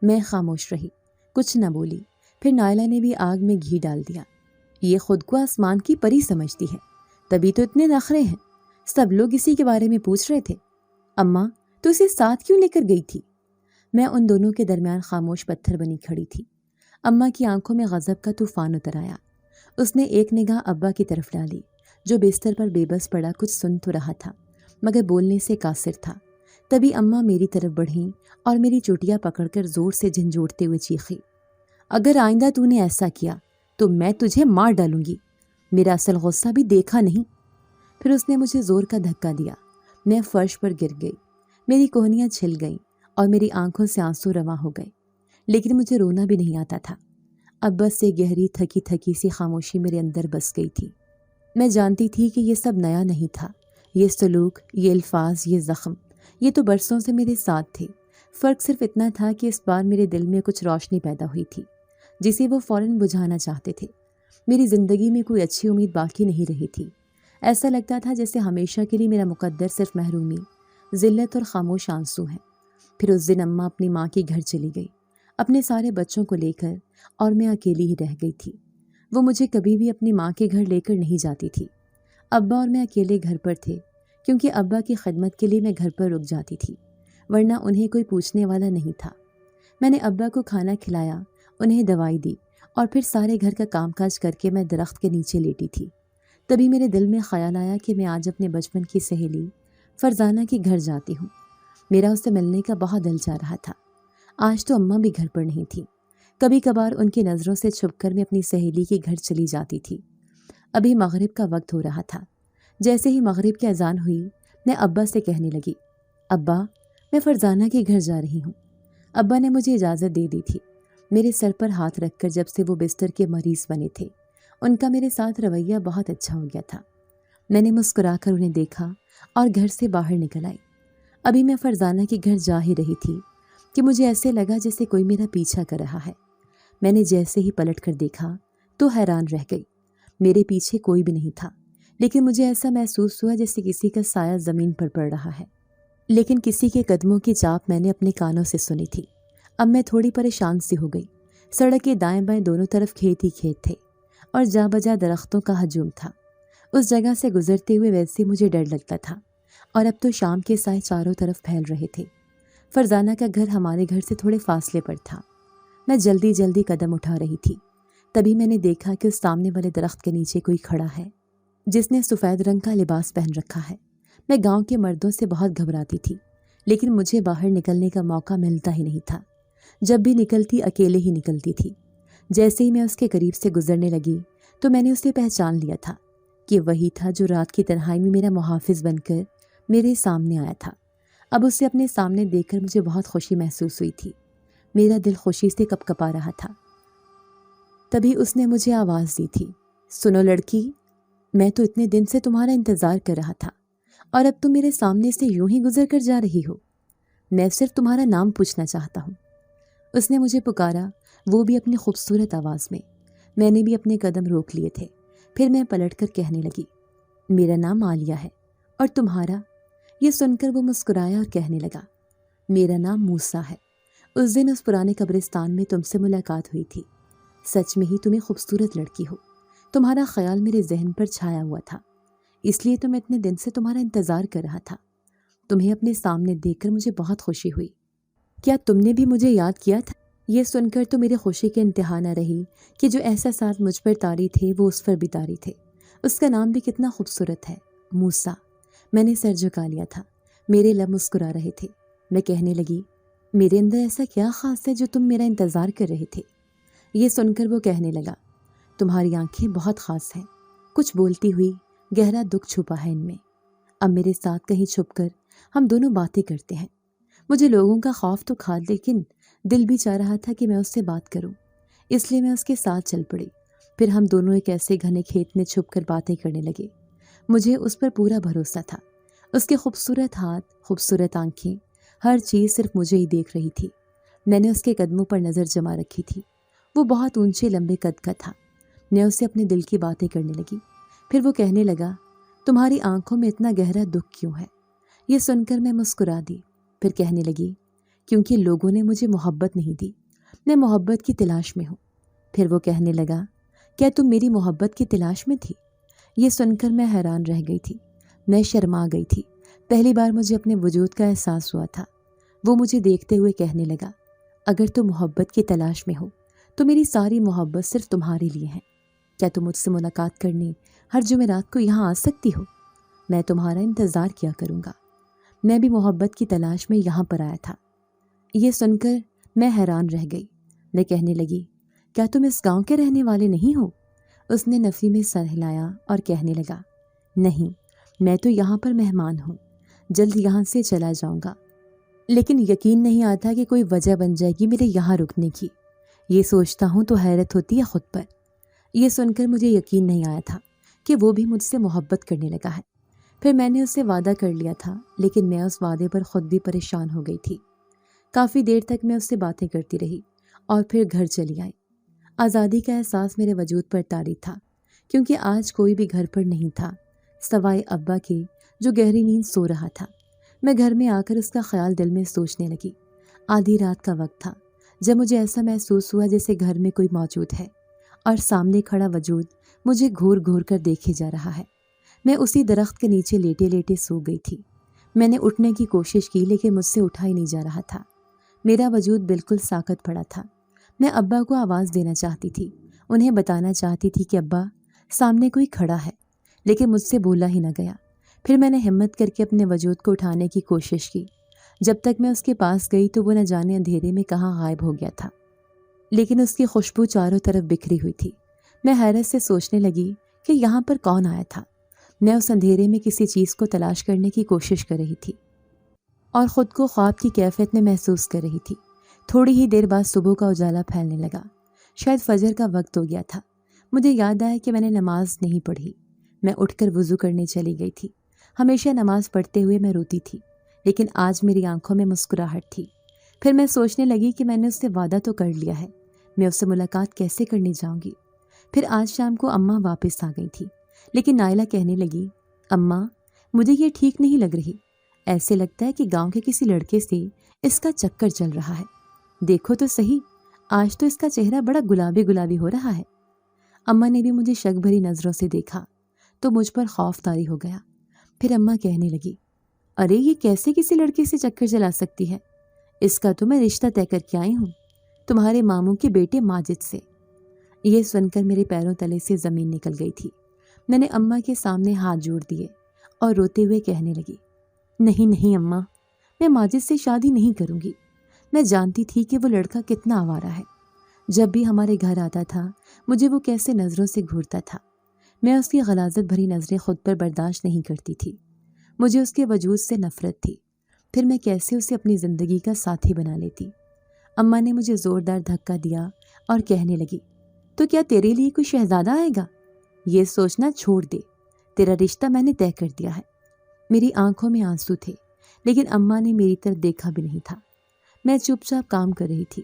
میں خاموش رہی، کچھ نہ بولی۔ پھر نائلہ نے بھی آگ میں گھی ڈال دیا۔ یہ خود کو آسمان کی پری سمجھتی ہے، تبھی تو اتنے نخرے ہیں، سب لوگ اسی کے بارے میں پوچھ رہے تھے۔ اماں تو اسے ساتھ کیوں لے کر گئی تھی؟ میں ان دونوں کے درمیان خاموش پتھر بنی کھڑی تھی۔ اماں کی آنکھوں میں غضب کا طوفان اتر آیا۔ اس نے ایک نگاہ ابا کی طرف ڈالی جو بستر پر بے بس پڑا کچھ سن تو رہا تھا مگر بولنے سے قاصر تھا۔ تبھی اماں میری طرف بڑھیں اور میری چوٹیاں پکڑ کر زور سے جھنجھوڑتے ہوئے چیخی، اگر آئندہ تو نے ایسا کیا تو میں تجھے مار ڈالوں گی، میرا اصل غصہ بھی دیکھا نہیں۔ پھر اس نے مجھے زور کا دھکا دیا، میں فرش پر گر گئی، میری کوہنیاں چھل گئیں اور میری آنکھوں سے آنسو رواں ہو گئے، لیکن مجھے رونا بھی نہیں آتا تھا۔ اب بس سے گہری تھکی تھکی سی خاموشی میرے اندر بس گئی تھی۔ میں جانتی تھی کہ یہ سب نیا نہیں تھا، یہ سلوک، یہ الفاظ، یہ زخم، یہ تو برسوں سے میرے ساتھ تھے۔ فرق صرف اتنا تھا کہ اس بار میرے دل میں کچھ روشنی پیدا ہوئی تھی جسے وہ فوراً بجھانا چاہتے تھے۔ میری زندگی میں کوئی اچھی امید باقی نہیں رہی تھی۔ ایسا لگتا تھا جیسے ہمیشہ کے لیے میرا مقدر صرف محرومی، ذلت اور خاموش آنسو ہیں۔ پھر اس دن اماں اپنی ماں کے گھر چلی گئی، اپنے سارے بچوں کو لے کر، اور میں اکیلی ہی رہ گئی تھی۔ وہ مجھے کبھی بھی اپنی ماں کے گھر لے کر نہیں جاتی تھی۔ ابا اور میں اکیلے گھر پر تھے، کیونکہ ابا کی خدمت کے لیے میں گھر پر رک جاتی تھی، ورنہ انہیں کوئی پوچھنے والا نہیں تھا۔ میں نے ابا کو کھانا کھلایا، انہیں دوائی دی، اور پھر سارے گھر کا کام کاج کر کے میں درخت کے نیچے لیٹی تھی۔ تبھی میرے دل میں خیال آیا کہ میں آج اپنے بچپن کی سہیلی فرزانہ کے گھر جاتی ہوں۔ میرا اس سے ملنے کا بہت دل چاہ رہا تھا۔ آج تو اماں بھی گھر پر نہیں تھی۔ کبھی کبھار ان کی نظروں سے چھپ کر میں اپنی سہیلی کے گھر چلی جاتی تھی۔ ابھی مغرب کا وقت ہو رہا تھا۔ جیسے ہی مغرب کی اذان ہوئی، میں ابا سے کہنے لگی، ابا، میں فرزانہ کے گھر جا رہی ہوں۔ ابا نے مجھے اجازت دے دی تھی۔ میرے سر پر ہاتھ رکھ کر جب سے وہ بستر کے مریض بنے تھے، ان کا میرے ساتھ رویہ بہت اچھا ہو گیا تھا۔ میں نے مسکرا کر انہیں دیکھا اور گھر سے باہر نکل آئی۔ ابھی میں فرزانہ کے گھر جا ہی رہی تھی کہ مجھے ایسے لگا جیسے کوئی میرا پیچھا کر رہا ہے۔ میں نے جیسے ہی پلٹ کر دیکھا تو حیران رہ گئی۔ میرے پیچھے کوئی بھی نہیں تھا، لیکن مجھے ایسا محسوس ہوا جیسے کسی کا سایہ زمین پر پڑ رہا ہے، لیکن کسی کے قدموں کی چاپ میں نے اپنے کانوں سے سنی تھی۔ اب میں تھوڑی پریشان سی ہو گئی۔ سڑک کے دائیں بائیں دونوں طرف کھیت ہی کھیت تھے اور جا بجا درختوں کا ہجوم تھا۔ اس جگہ سے گزرتے ہوئے ویسے مجھے ڈر لگتا تھا، اور اب تو شام کے سائے چاروں طرف پھیل رہے تھے۔ فرزانہ کا گھر ہمارے گھر سے تھوڑے فاصلے پر تھا۔ میں جلدی جلدی قدم اٹھا رہی تھی، تبھی میں نے دیکھا کہ اس سامنے والے درخت کے نیچے کوئی کھڑا ہے جس نے سفید رنگ کا لباس پہن رکھا ہے۔ میں گاؤں کے مردوں سے بہت گھبراتی تھی، لیکن مجھے باہر نکلنے کا موقع ملتا ہی نہیں تھا۔ جب بھی نکلتی اکیلے ہی نکلتی تھی۔ جیسے ہی میں اس کے قریب سے گزرنے لگی تو میں نے اسے پہچان لیا تھا کہ وہی تھا جو رات کی تنہائی میں میرا محافظ بن کر میرے سامنے آیا تھا۔ اب اسے اپنے سامنے دیکھ کر مجھے بہت خوشی محسوس ہوئی تھی۔ میرا دل خوشی سے کپکپا رہا تھا۔ تبھی اس نے مجھے آواز دی تھی، سنو لڑکی، میں تو اتنے دن سے تمہارا انتظار کر رہا تھا، اور اب تم میرے سامنے سے یوں ہی گزر کر جا رہی ہو۔ میں صرف تمہارا نام پوچھنا چاہتا ہوں۔ اس نے مجھے پکارا، وہ بھی اپنی خوبصورت آواز میں۔ میں نے بھی اپنے قدم روک لیے تھے۔ پھر میں پلٹ کر کہنے لگی، میرا نام عالیہ ہے، اور تمہارا؟ یہ سن کر وہ مسکرایا اور کہنے لگا، میرا نام موسیٰ ہے۔ اس دن اس پرانے قبرستان میں تم سے ملاقات ہوئی تھی۔ سچ میں ہی تم ایک خوبصورت لڑکی ہو۔ تمہارا خیال میرے ذہن پر چھایا ہوا تھا، اس لیے تو میں اتنے دن سے تمہارا انتظار کر رہا تھا۔ تمہیں اپنے سامنے دیکھ کر مجھے بہت خوشی ہوئی۔ کیا تم نے بھی مجھے یاد کیا تھا؟ یہ سن کر تو میری خوشی کے انتہا نہ رہی کہ جو احساسات مجھ پر طاری تھے وہ اس پر بھی طاری تھے۔ اس کا نام بھی کتنا خوبصورت ہے، موسیٰ۔ میں نے سر جھکا لیا تھا، میرے لب مسکرا رہے تھے۔ میں کہنے لگی، میرے اندر ایسا کیا خاص ہے جو تم میرا انتظار کر رہے تھے؟ یہ سن کر وہ کہنے لگا، تمہاری آنکھیں بہت خاص ہیں۔ کچھ بولتی ہوئی، گہرا دکھ چھپا ہے ان میں۔ اب میرے ساتھ کہیں چھپ کر ہم دونوں باتیں کرتے ہیں۔ مجھے لوگوں کا خوف تو کھا، لیکن دل بھی چاہ رہا تھا کہ میں اس سے بات کروں، اس لیے میں اس کے ساتھ چل پڑی۔ پھر ہم دونوں ایک ایسے گھنے کھیت میں چھپ کر باتیں کرنے لگے۔ مجھے اس پر پورا بھروسہ تھا۔ اس کے خوبصورت ہاتھ، خوبصورت آنکھیں، ہر چیز صرف مجھے ہی دیکھ رہی تھی۔ میں نے اس کے قدموں پر نظر جما رکھی تھی۔ وہ بہت اونچے لمبے قد کا تھا۔ میں اس سے اپنے دل کی باتیں کرنے لگی۔ پھر وہ کہنے لگا، تمہاری آنکھوں میں اتنا گہرا دکھ کیوں ہے؟ یہ سن کر میں مسکرا دی۔ پھر کہنے لگی، کیونکہ لوگوں نے مجھے محبت نہیں دی، میں محبت کی تلاش میں ہوں۔ پھر وہ کہنے لگا، کیا تم میری محبت کی تلاش میں تھی؟ یہ سن کر میں حیران رہ گئی تھی۔ میں شرما گئی تھی۔ پہلی بار مجھے اپنے وجود کا احساس ہوا تھا۔ وہ مجھے دیکھتے ہوئے کہنے لگا، اگر تم محبت کی تلاش میں ہو تو میری ساری محبت صرف تمہارے لیے ہے۔ کیا تم مجھ سے ملاقات کرنے ہر جمعرات کو یہاں آ سکتی ہو؟ میں تمہارا انتظار کیا کروں گا۔ میں بھی محبت کی تلاش میں یہاں پر آیا تھا۔ یہ سن کر میں حیران رہ گئی۔ میں کہنے لگی، کیا تم اس گاؤں کے رہنے والے نہیں ہو؟ اس نے نفی میں سر ہلایا اور کہنے لگا، نہیں، میں تو یہاں پر مہمان ہوں، جلد یہاں سے چلا جاؤں گا۔ لیکن یقین نہیں آتا کہ کوئی وجہ بن جائے گی میرے یہاں رکنے کی۔ یہ سوچتا ہوں تو حیرت ہوتی ہے خود پر۔ یہ سن کر مجھے یقین نہیں آیا تھا کہ وہ بھی مجھ سے محبت کرنے لگا ہے۔ پھر میں نے اس سے وعدہ کر لیا تھا، لیکن میں اس وعدے پر خود بھی پریشان ہو گئی تھی۔ کافی دیر تک میں اس سے باتیں کرتی رہی اور پھر گھر چلی آئی۔ آزادی کا احساس میرے وجود پر طاری تھا، کیونکہ آج کوئی بھی گھر پر نہیں تھا سوائے ابا کے، جو گہری نیند سو رہا تھا۔ میں گھر میں آ کر اس کا خیال دل میں سوچنے لگی۔ آدھی رات کا وقت تھا جب مجھے ایسا محسوس ہوا جیسے گھر میں کوئی موجود ہے اور سامنے کھڑا وجود مجھے گھور گھور کر دیکھے جا رہا ہے۔ میں اسی درخت کے نیچے لیٹے لیٹے سو گئی تھی۔ میں نے اٹھنے کی کوشش کی لیکن مجھ سے اٹھا ہی نہیں جا رہا تھا۔ میرا وجود بالکل ساکت پڑا تھا۔ میں ابا کو آواز دینا چاہتی تھی، انہیں بتانا چاہتی تھی کہ ابا سامنے کوئی کھڑا ہے، لیکن مجھ سے بولا ہی نہ گیا۔ پھر میں نے ہمت کر کے اپنے وجود کو اٹھانے کی کوشش کی۔ جب تک میں اس کے پاس گئی تو وہ نہ جانے اندھیرے میں کہاں غائب ہو گیا تھا، لیکن اس کی خوشبو چاروں طرف بکھری ہوئی تھی۔ میں حیرت سے سوچنے لگی کہ یہاں پر کون آیا تھا۔ میں اس اندھیرے میں کسی چیز کو تلاش کرنے کی کوشش کر رہی تھی اور خود کو خواب کی کیفیت میں محسوس کر رہی تھی۔ تھوڑی ہی دیر بعد صبح کا اجالا پھیلنے لگا۔ شاید فجر کا وقت ہو گیا تھا۔ مجھے یاد آیا کہ میں نے نماز نہیں پڑھی۔ میں اٹھ کر وضو کرنے چلی گئی تھی۔ ہمیشہ نماز پڑھتے ہوئے میں روتی تھی، لیکن آج میری آنکھوں میں مسکراہٹ تھی۔ پھر میں سوچنے لگی کہ میں نے اس سے وعدہ تو کر لیا ہے، میں اس سے ملاقات کیسے کرنے جاؤں گی۔ پھر آج شام کو اماں واپس آ گئی تھی، لیکن نائلہ کہنے لگی، اماں مجھے یہ ٹھیک نہیں لگ رہی، ایسے لگتا ہے کہ گاؤں کے کسی لڑکے سے اس کا چکر چل رہا ہے۔ دیکھو تو صحیح، آج تو اس کا چہرہ بڑا گلابی گلابی ہو رہا ہے۔ اماں نے بھی مجھے شک بھری نظروں سے دیکھا تو مجھ پر خوف طاری ہو گیا۔ پھر اماں کہنے لگی، ارے یہ کیسے کسی لڑکے سے چکر چلا سکتی ہے؟ اس کا تو میں رشتہ طے کر کے آئی ہوں، تمہارے ماموں کے بیٹے ماجد سے۔ یہ سن کر میرے پیروں تلے سے زمین نکل گئی تھی۔ میں نے اماں کے سامنے ہاتھ جوڑ دیے اور روتے ہوئے کہنے لگی، نہیں نہیں اماں، میں ماجد سے شادی نہیں کروں گی۔ میں جانتی تھی کہ وہ لڑکا کتنا آوارہ ہے۔ جب بھی ہمارے گھر آتا تھا مجھے وہ کیسے نظروں سے گھورتا تھا۔ میں اس کی غلاظت بھری نظریں خود پر برداشت نہیں کرتی تھی۔ مجھے اس کے وجود سے نفرت تھی۔ پھر میں کیسے اسے اپنی زندگی کا ساتھی بنا لیتی۔ اماں نے مجھے زوردار دھکا دیا اور کہنے لگی، تو کیا تیرے لیے کوئی شہزادہ آئے گا؟ یہ سوچنا چھوڑ دے، تیرا رشتہ میں نے طے کر دیا ہے۔ میری آنکھوں میں آنسو تھے، لیکن اماں نے میری طرف دیکھا بھی نہیں تھا۔ میں چپ چاپ کام کر رہی تھی۔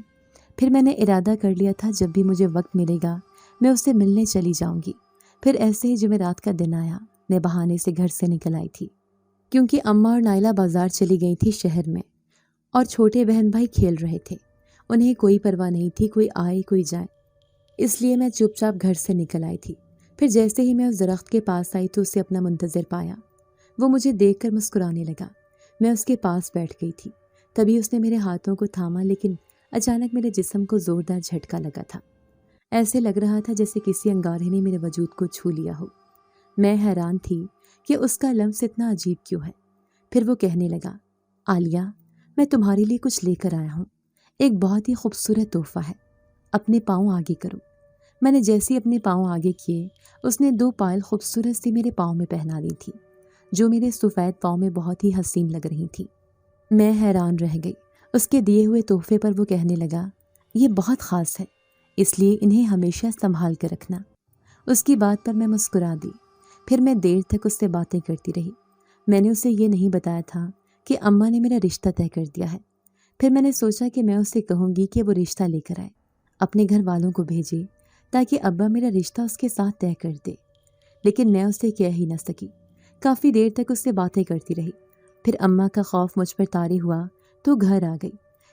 پھر میں نے ارادہ کر لیا تھا جب بھی مجھے وقت ملے گا میں اس سے ملنے چلی جاؤں گی۔ پھر ایسے ہی جمعرات کا دن آیا، میں بہانے سے گھر سے نکل آئی تھی، کیونکہ اماں اور نائلہ بازار چلی گئی تھی شہر میں، اور چھوٹے بہن بھائی کھیل رہے تھے۔ انہیں کوئی پرواہ نہیں تھی کوئی آئے کوئی جائے، اس لیے میں چپ چاپ گھر سے نکل آئی تھی۔ پھر جیسے ہی میں اس درخت کے پاس آئی تو اسے اپنا منتظر پایا۔ وہ مجھے دیکھ کر مسکرانے لگا۔ میں اس کے پاس بیٹھ گئی تھی۔ تبھی اس نے میرے ہاتھوں کو تھاما، لیکن اچانک میرے جسم کو زوردار جھٹکا لگا تھا۔ ایسے لگ رہا تھا جیسے کسی انگارے نے میرے وجود کو چھو لیا ہو۔ میں حیران تھی کہ اس کا لمس اتنا عجیب کیوں ہے۔ پھر وہ کہنے لگا، عالیہ میں تمہارے لیے کچھ لے کر آیا ہوں، ایک بہت ہی خوبصورت تحفہ ہے، اپنے پاؤں آگے کرو۔ میں نے جیسے اپنے پاؤں آگے کیے، اس نے 2 پائل خوبصورت سی میرے پاؤں میں پہنا دی تھی، جو میرے سفید پاؤں میں بہت ہی حسین لگ رہی تھی۔ میں حیران رہ گئی۔ اس کے دیے ہوئے تحفے پر وہ کہنے لگا، یہ بہت خاص ہے، اس لیے انہیں ہمیشہ سنبھال کر رکھنا۔ اس کی بات پر میں مسکرا دی۔ پھر میں دیر تک اس سے باتیں کرتی رہی۔ میں نے اسے یہ نہیں بتایا تھا کہ اماں نے میرا رشتہ طے کر دیا ہے۔ پھر میں نے سوچا کہ میں اسے کہوں گی کہ وہ رشتہ لے کر آئے، اپنے گھر والوں کو بھیجے تاکہ ابا میرا رشتہ اس کے ساتھ طے کر دے، لیکن میں اسے کہہ ہی نہ سکی۔ کافی دیر تک اس سے باتیں کرتی رہی۔ پھر اماں کا خوف مجھ پر طاری ہوا تو گھر آ گئی،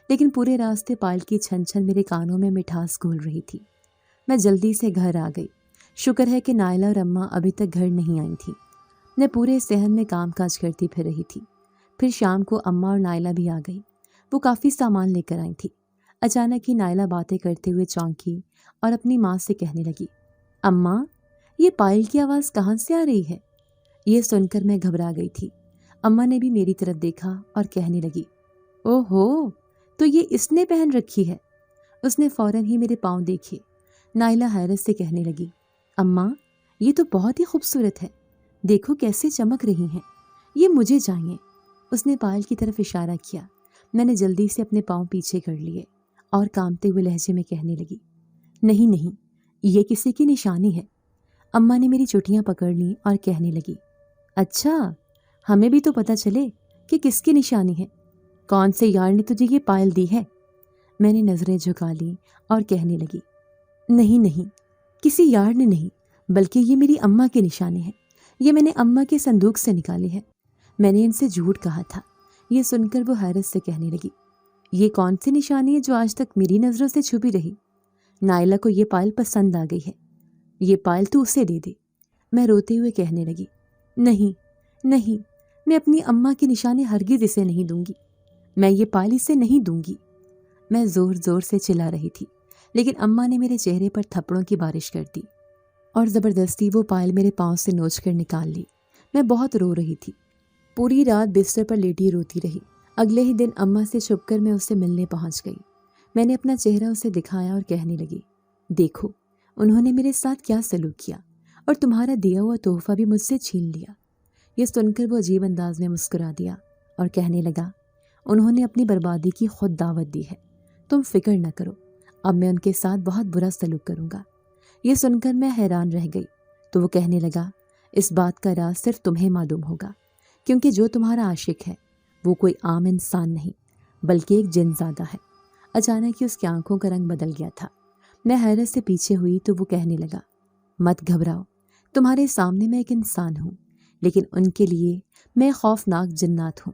لیکن پورے راستے پائل کی چھن چھن میرے کانوں میں مٹھاس گھول رہی تھی۔ میں جلدی سے گھر آ گئی۔ شکر ہے کہ نائلہ اور اماں ابھی تک گھر نہیں آئی تھیں۔ میں پورے صحن میں کام کاج کرتی پھر رہی تھی۔ پھر شام کو اماں اور نائلہ بھی آ گئی۔ وہ کافی سامان لے کر آئی تھی۔ اچانک ہی نائلہ باتیں کرتے ہوئے چونکی اور اپنی ماں سے کہنے لگی، اماں یہ پائل کی آواز کہاں سے آ رہی ہے؟ یہ سن کر میں گھبرا گئی تھی۔ اماں نے بھی میری طرف دیکھا اور کہنے لگی، او ہو، تو یہ اس نے پہن رکھی ہے۔ اس نے فوراً ہی میرے پاؤں دیکھے۔ نائلہ حیرت سے کہنے لگی، اماں یہ تو بہت ہی خوبصورت ہے، دیکھو کیسے چمک رہی ہیں، یہ مجھے چاہیے۔ اس نے پائل کی طرف اشارہ کیا۔ میں نے جلدی سے اپنے پاؤں پیچھے کر لیے اور کانپتے ہوئے لہجے میں کہنے لگی، نہیں نہیں، یہ کسی کی نشانی ہے۔ اماں نے میری چٹیاں پکڑ لیں اور کہنے لگی، اچھا، ہمیں بھی تو پتہ چلے کہ کس کی نشانی ہے، کون سے یار نے تجھے یہ پائل دی ہے؟ میں نے نظریں جھکا لیں اور کہنے لگی، نہیں نہیں، کسی یار نے نہیں، بلکہ یہ میری اماں کی نشانی ہے، یہ میں نے اماں کے صندوق سے نکالی ہے۔ میں نے ان سے جھوٹ کہا تھا۔ یہ سن کر وہ حیرت سے کہنے لگی، یہ کون سی نشانی ہے جو آج تک میری نظروں سے چھپی رہی؟ نائلہ کو یہ پائل پسند آ گئی ہے، یہ پائل تو اسے دے دے۔ میں روتے ہوئے کہنے لگی، نہیں نہیں، میں اپنی اماں کی نشانی ہرگز اسے نہیں دوں گی، میں یہ پائل اسے نہیں دوں گی۔ میں زور زور سے چلا رہی تھی، لیکن اماں نے میرے چہرے پر تھپڑوں کی بارش کر دی اور زبردستی وہ پائل میرے پاؤں سے نوچ کر نکال لی۔ میں بہت رو رہی تھی، پوری رات بستر پر لیٹی روتی رہی۔ اگلے ہی دن اماں سے چھپ کر میں اس سے ملنے پہنچ گئی۔ میں نے اپنا چہرہ اسے دکھایا اور کہنے لگی، دیکھو انہوں نے میرے ساتھ کیا سلوک کیا، اور تمہارا دیا ہوا تحفہ بھی مجھ سے چھین لیا۔ یہ سن کر وہ عجیب انداز میں مسکرا دیا اور کہنے لگا، انہوں نے اپنی بربادی کی خود دعوت دی ہے، تم فکر نہ کرو، اب میں ان کے ساتھ بہت برا سلوک کروں گا۔ یہ سن کر میں حیران رہ گئی تو وہ کہنے لگا، اس بات کا راز صرف تمہیں معلوم ہوگا، کیونکہ جو تمہارا عاشق ہے وہ کوئی عام انسان نہیں بلکہ ایک جن زادہ ہے۔ اچانک ہی اس کی آنکھوں کا رنگ بدل گیا تھا۔ میں حیرت سے پیچھے ہوئی تو وہ کہنے لگا، مت گھبراؤ، تمہارے سامنے میں ایک انسان ہوں، لیکن ان کے لیے میں خوفناک جنات ہوں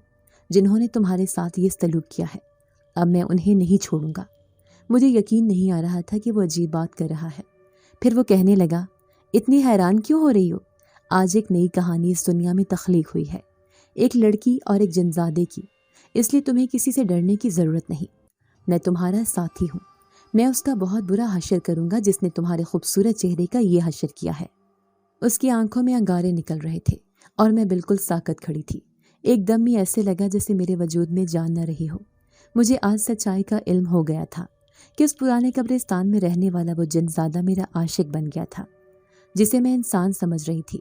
جنہوں نے تمہارے ساتھ یہ سلوک کیا ہے۔ اب میں انہیں نہیں چھوڑوں گا۔ مجھے یقین نہیں آ رہا تھا کہ وہ عجیب بات کر رہا ہے۔ پھر وہ کہنے لگا، اتنی حیران کیوں ہو رہی ہو؟ آج ایک نئی کہانی اس دنیا میں تخلیق ہوئی ہے، ایک لڑکی اور ایک جنزادے کی، اس لیے تمہیں کسی سے ڈرنے کی ضرورت نہیں۔ میں تمہارا ساتھی ہوں، میں اس کا بہت برا حشر کروں گا جس نے تمہارے خوبصورت چہرے کا یہ حشر کیا ہے۔ اس کی آنکھوں میں انگارے نکل رہے تھے اور میں بالکل ساکت کھڑی تھی۔ ایک دم ہی ایسے لگا جیسے میرے وجود میں جان نہ رہی ہو۔ مجھے آج سچائی کا علم ہو گیا تھا کہ اس پرانے قبرستان میں رہنے والا وہ جنزادہ میرا عاشق بن گیا تھا جسے میں انسان سمجھ رہی تھی۔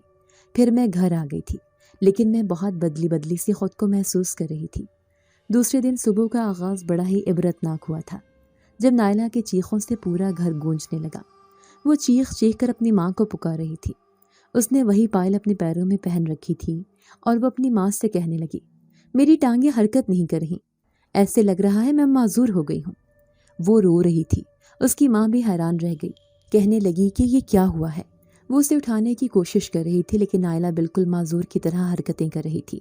پھر میں گھر آ گئی تھی، لیکن میں بہت بدلی بدلی سی خود کو محسوس کر رہی تھی۔ دوسرے دن صبح کا آغاز بڑا ہی عبرتناک ہوا تھا، جب نائلہ کے چیخوں سے پورا گھر گونجنے لگا۔ وہ چیخ چیخ کر اپنی ماں کو پکار رہی تھی۔ اس نے وہی پائل اپنے پیروں میں پہن رکھی تھی اور وہ اپنی ماں سے کہنے لگی، میری ٹانگیں حرکت نہیں کر رہی، ایسے لگ رہا ہے میں معذور ہو گئی ہوں۔ وہ رو رہی تھی۔ اس کی ماں بھی حیران رہ گئی، کہنے لگی کہ یہ کیا ہوا ہے۔ وہ اسے اٹھانے کی کوشش کر رہی تھی، لیکن نائلہ بالکل معذور کی طرح حرکتیں کر رہی تھی۔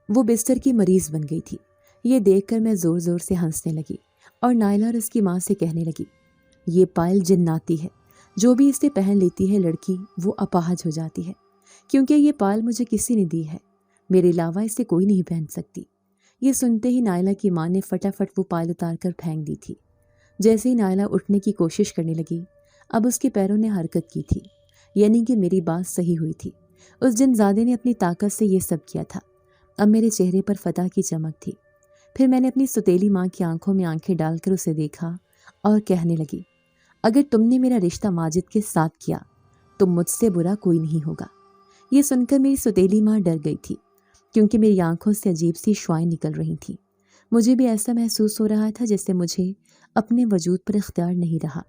وہ بستر کی مریض بن گئی تھی۔ یہ دیکھ کر میں زور زور سے ہنسنے لگی اور نائلہ اور اس کی ماں سے کہنے لگی، یہ پائل جناتی ہے، جو بھی اسے پہن لیتی ہے لڑکی وہ اپاہج ہو جاتی ہے، کیونکہ یہ پائل مجھے کسی نے دی ہے، میرے علاوہ اسے کوئی نہیں پہن سکتی۔ یہ سنتے ہی نائلہ کی ماں نے فٹافٹ وہ پائل اتار کر پھینک دی تھی۔ جیسے ہی نائلہ اٹھنے کی کوشش کرنے لگی، اب اس کے پیروں نے حرکت کی تھی، یعنی کہ میری بات صحیح ہوئی تھی۔ اس جنزادے نے اپنی طاقت سے یہ سب کیا تھا۔ اب میرے چہرے پر فتح کی چمک تھی۔ پھر میں نے اپنی ستیلی ماں کی آنکھوں میں آنکھیں ڈال کر اسے دیکھا اور کہنے لگی، اگر تم نے میرا رشتہ ماجد کے ساتھ کیا تو مجھ سے برا کوئی نہیں ہوگا۔ یہ سن کر میری ستیلی ماں ڈر گئی تھی، کیونکہ میری آنکھوں سے عجیب سی شعائیں نکل رہی تھیں۔ مجھے بھی ایسا محسوس ہو رہا تھا جیسے مجھے اپنے وجود پر اختیار نہیں رہا۔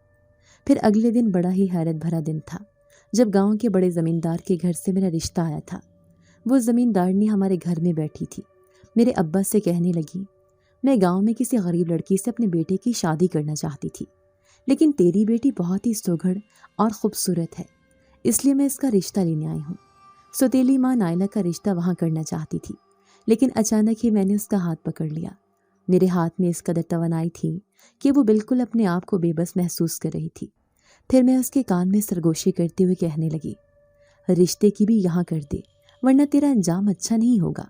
پھر اگلے دن بڑا ہی حیرت بھرا دن تھا، جب گاؤں کے بڑے زمیندار کے گھر سے میرا رشتہ آیا تھا۔ وہ زمیندارنی ہمارے گھر میں بیٹھی تھی۔ میرے ابا سے کہنے لگی، میں گاؤں میں کسی غریب لڑکی سے اپنے بیٹے کی شادی کرنا چاہتی تھی، لیکن تیری بیٹی بہت ہی سگڑ اور خوبصورت ہے، اس لیے میں اس کا رشتہ لینے آئی ہوں۔ ستیلی ماں نائلہ کا رشتہ وہاں کرنا چاہتی تھی، لیکن اچانک ہی میں نے اس کا ہاتھ پکڑ لیا۔ میرے ہاتھ میں اس قدر توانائی تھی کہ وہ بالکل اپنے آپ کو بے بس محسوس کر رہی تھی۔ پھر میں اس کے کان میں سرگوشی کرتے ہوئے کہنے لگی، رشتے کی بھی یہاں کر دے، ورنہ تیرا انجام اچھا نہیں ہوگا۔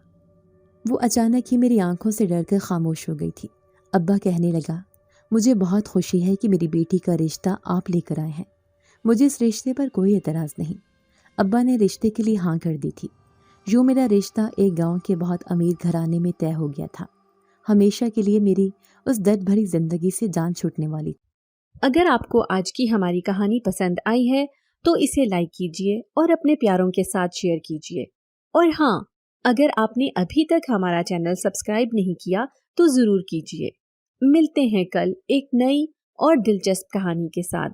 وہ اچانک ہی میری آنکھوں سے ڈر کر خاموش ہو گئی تھی۔ ابا کہنے لگا، مجھے بہت خوشی ہے کہ میری بیٹی کا رشتہ آپ لے کر آئے ہیں، مجھے اس رشتے پر کوئی اعتراض نہیں۔ ابا نے رشتے کے لیے ہاں کر دی تھی۔ یوں میرا رشتہ ایک گاؤں کے بہت امیر گھرانے میں طے ہو گیا تھا۔ ہمیشہ کے لیے میری اس درد بھری زندگی سے جان چھوٹنے والی۔ اگر آپ کو آج کی ہماری کہانی پسند آئی ہے تو اسے لائک کیجیے اور اپنے پیاروں کے ساتھ شیئر کیجیے، اور ہاں، اگر آپ نے ابھی تک ہمارا چینل سبسکرائب نہیں کیا تو ضرور کیجیے۔ ملتے ہیں کل ایک نئی اور دلچسپ کہانی کے ساتھ۔